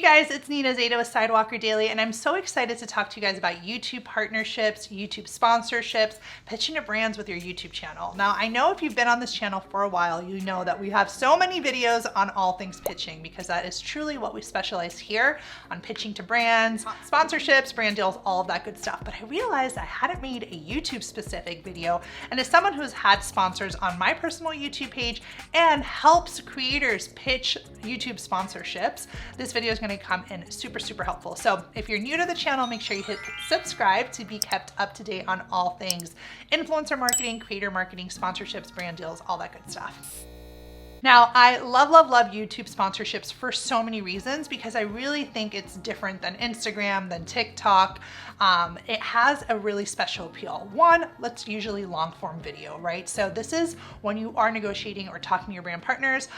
guys, it's Nina Zeta with Sidewalker Daily, and I'm so excited to talk to you guys about YouTube partnerships, YouTube sponsorships, pitching to brands with your YouTube channel. Now, I know if you've been on this channel for a while, you know that we have so many videos on all things pitching, because that is truly what we specialize here on, pitching to brands, sponsorships, brand deals, all of that good stuff. But I realized I hadn't made a YouTube specific video, and as someone who's had sponsors on my personal YouTube page and helps creators pitch YouTube sponsorships, this video is going to come in super helpful. So if you're new to the channel, make sure you hit subscribe to be kept up to date on all things influencer marketing, creator marketing, sponsorships, brand deals, all that good stuff. Now, I love YouTube sponsorships for so many reasons, because I really think it's different than Instagram, than TikTok. It has a really special appeal. One, that's usually long form video, right? So this is when you are negotiating or talking to your brand partners.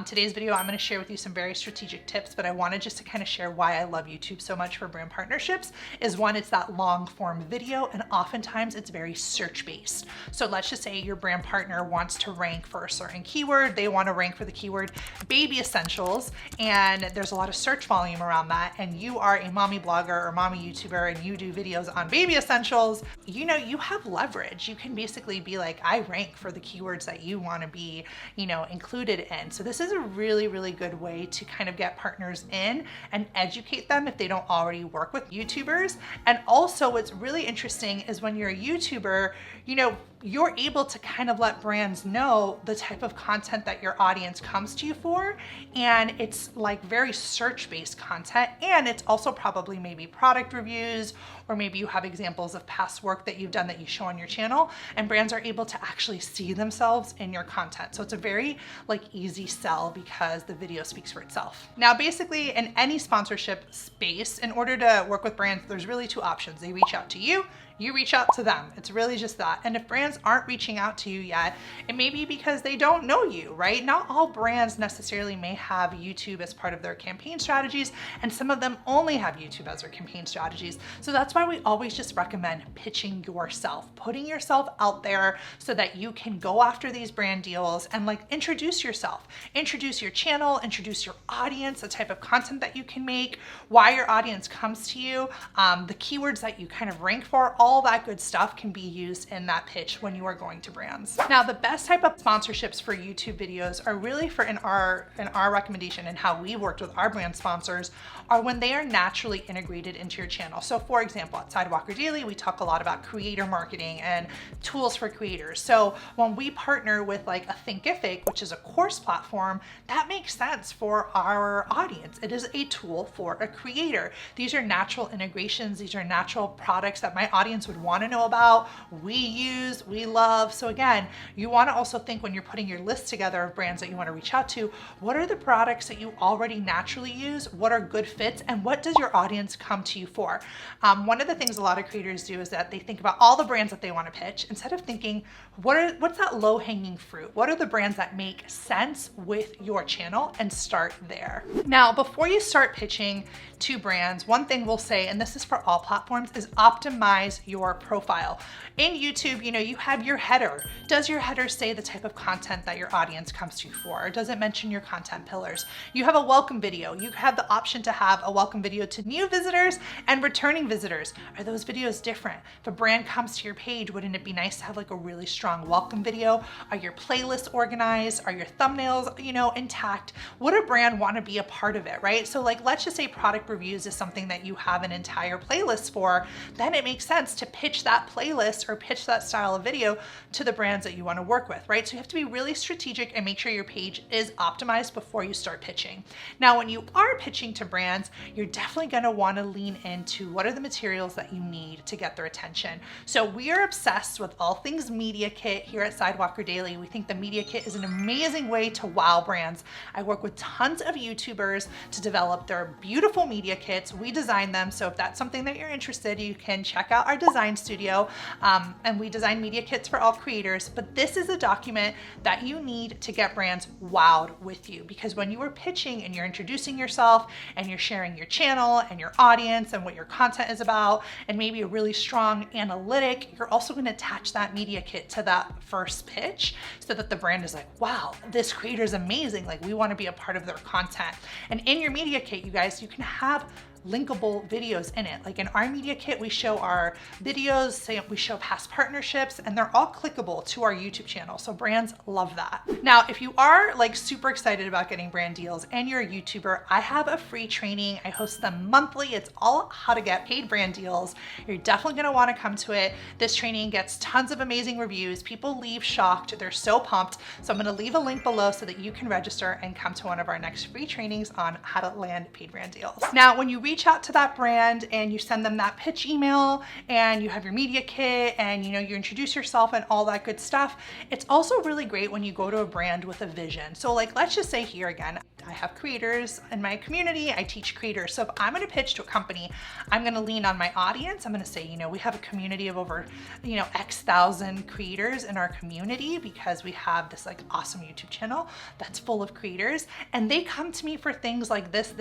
Today's video, I'm gonna share with you some very strategic tips, but I wanted just to kind of share why I love YouTube so much for brand partnerships. Is one, it's that long form video, and oftentimes it's very search based. So let's just say your brand partner wants to rank for a certain keyword. They want to rank for the keyword baby essentials, and there's a lot of search volume around that, and you are a mommy blogger or mommy YouTuber and you do videos on baby essentials, you know, you have leverage. You can basically be like, I rank for the keywords that you want to be, you know, included in. So this is a really good way to kind of get partners in and educate them if they don't already work with YouTubers. And also what's really interesting is when you're a YouTuber, you know, you're able to kind of let brands know the type of content that your audience comes to you for. And it's like very search-based content. And it's also probably maybe product reviews, or maybe you have examples of past work that you've done that you show on your channel, and brands are able to actually see themselves in your content. So it's a very like easy sell because the video speaks for itself. Now, basically in any sponsorship space, in order to work with brands, there's really two options. They reach out to you, you reach out to them. It's really just that. And if brands aren't reaching out to you yet, it may be because they don't know you, right? Not all brands necessarily may have YouTube as part of their campaign strategies, and some of them only have YouTube as their campaign strategies. So that's why we always just recommend pitching yourself, putting yourself out there so that you can go after these brand deals and like introduce yourself, introduce your channel, introduce your audience, the type of content that you can make, why your audience comes to you, the keywords that you kind of rank for, all that good stuff can be used in that pitch when you are going to brands. Now, the best type of sponsorships for YouTube videos are really for in our recommendation and how we worked with our brand sponsors are when they are naturally integrated into your channel. So for example, at Sidewalker Daily, we talk a lot about creator marketing and tools for creators. So when we partner with like a Thinkific, which is a course platform, that makes sense for our audience. It is a tool for a creator. These are natural integrations. These are natural products that my audience would want to know about, we use, we love. So again, you want to also think when you're putting your list together of brands that you want to reach out to, what are the products that you already naturally use? What are good fits? And what does your audience come to you for? One of the things a lot of creators do is that they think about all the brands that they want to pitch instead of thinking, what's that low hanging fruit? What are the brands that make sense with your channel, and start there. Now, before you start pitching to brands, one thing we'll say, and this is for all platforms, is optimize your profile. In YouTube, you know, you have your header. Does your header say the type of content that your audience comes to you for? Or does it mention your content pillars? You have a welcome video. You have the option to have a welcome video to new visitors and returning visitors. Are those videos different? If a brand comes to your page, wouldn't it be nice to have like a really strong welcome video? Are your playlists organized? Are your thumbnails, you know, intact? Would a brand want to be a part of it, right? So like, let's just say product reviews is something that you have an entire playlist for, then it makes sense to pitch that playlist or pitch that style of video to the brands that you want to work with, right? So you have to be really strategic and make sure your page is optimized before you start pitching. Now, when you are pitching to brands, you're definitely going to want to lean into what are the materials that you need to get their attention. So we are obsessed with all things media kit here at Sidewalker Daily. We think the media kit is an amazing way to wow brands. I work with tons of YouTubers to develop their beautiful media kits. We design them. So if that's something that you're interested, you can check out our design studio, and we design media kits for all creators, but this is a document that you need to get brands wowed with you, because when you are pitching and you're introducing yourself and you're sharing your channel and your audience and what your content is about, and maybe a really strong analytic, you're also going to attach that media kit to that first pitch so that the brand is like, wow, this creator is amazing. Like, we want to be a part of their content. And in your media kit, you guys, you can have linkable videos in it. Like in our media kit, we show our videos, we show past partnerships, and they're all clickable to our YouTube channel. So brands love that. Now, if you are like super excited about getting brand deals and you're a YouTuber, I have a free training. I host them monthly. It's all how to get paid brand deals. You're definitely going to want to come to it. This training gets tons of amazing reviews. People leave shocked. They're so pumped. So I'm going to leave a link below so that you can register and come to one of our next free trainings on how to land paid brand deals. Now, when you reach out to that brand and you send them that pitch email and you have your media kit and you introduce yourself and all that good stuff, it's also really great when you go to a brand with a vision. So like, let's just say here again, I have creators in my community. I teach creators. So if I'm going to pitch to a company, I'm going to lean on my audience. I'm going to say, we have a community of over, X thousand creators in our community because we have this like awesome YouTube channel that's full of creators, and they come to me for things like this.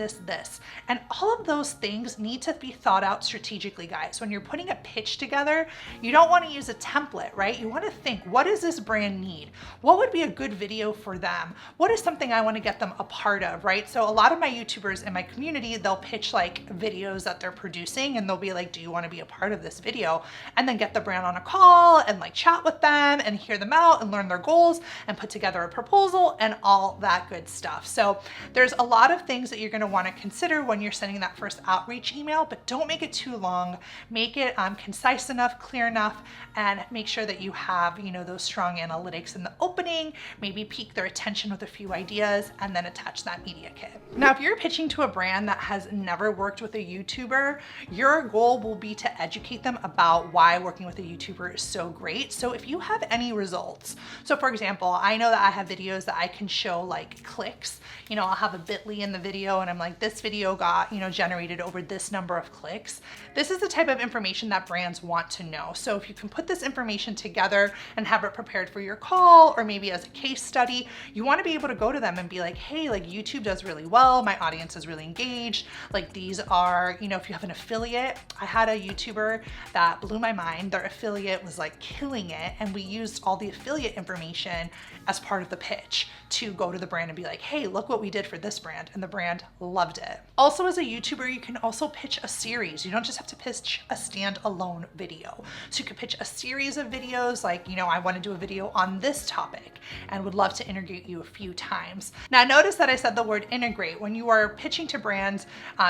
And all of those things need to be thought out strategically, guys. When you're putting a pitch together, you don't want to use a template, right? You want to think, what does this brand need? What would be a good video for them? What is something I want to get them a part of, right? So a lot of my YouTubers in my community, they'll pitch like videos that they're producing, and they'll be like, do you want to be a part of this video? And then get the brand on a call and like chat with them and hear them out and learn their goals and put together a proposal and all that good stuff. So there's a lot of things that you're going to want to consider when you're sending that first outreach email, but don't make it too long. Make it concise enough, clear enough, and make sure that you have, those strong analytics in the opening, maybe pique their attention with a few ideas, and then attach that media kit. Now, if you're pitching to a brand that has never worked with a YouTuber, your goal will be to educate them about why working with a YouTuber is so great. So if you have any results, so for example, I know that I have videos that I can show like clicks, I'll have a bit.ly in the video and I'm like, this video got, generated over this number of clicks. This is the type of information that brands want to know. So if you can put this information together and have it prepared for your call, or maybe as a case study, you want to be able to go to them and be like, hey, like YouTube does really well. My audience is really engaged. Like these are, if you have an affiliate, I had a YouTuber that blew my mind. Their affiliate was like killing it. And we used all the affiliate information as part of the pitch to go to the brand and be like, hey, look what we did for this brand. And the brand loved it. Also, as a YouTuber, you can also pitch a series. You don't just have to pitch a standalone video. So you could pitch a series of videos like, I want to do a video on this topic and would love to integrate you a few times. Now, notice that I said the word integrate. When you are pitching to brands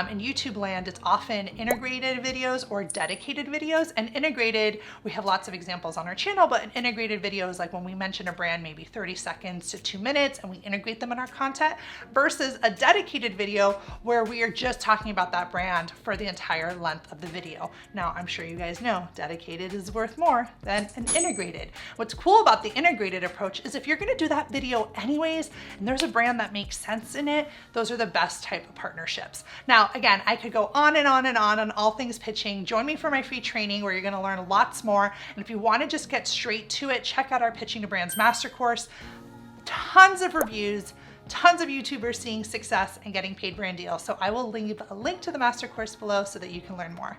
in YouTube land, it's often integrated videos or dedicated videos. And integrated, we have lots of examples on our channel, but an integrated video is like when we mention a brand, maybe 30 seconds to 2 minutes, and we integrate them in our content, versus a dedicated video where we are just talking about that brand for the entire length of the video. Now, I'm sure you guys know dedicated is worth more than an integrated. What's cool about the integrated approach is if you're going to do that video anyways, and there's a brand that makes sense in it, those are the best type of partnerships. Now, again, I could go on and on and on all things pitching. Join me for my free training where you're going to learn lots more. And if you want to just get straight to it, check out our Pitching to Brands Master Course. Tons of reviews, tons of YouTubers seeing success and getting paid brand deals. So I will leave a link to the master course below so that you can learn more.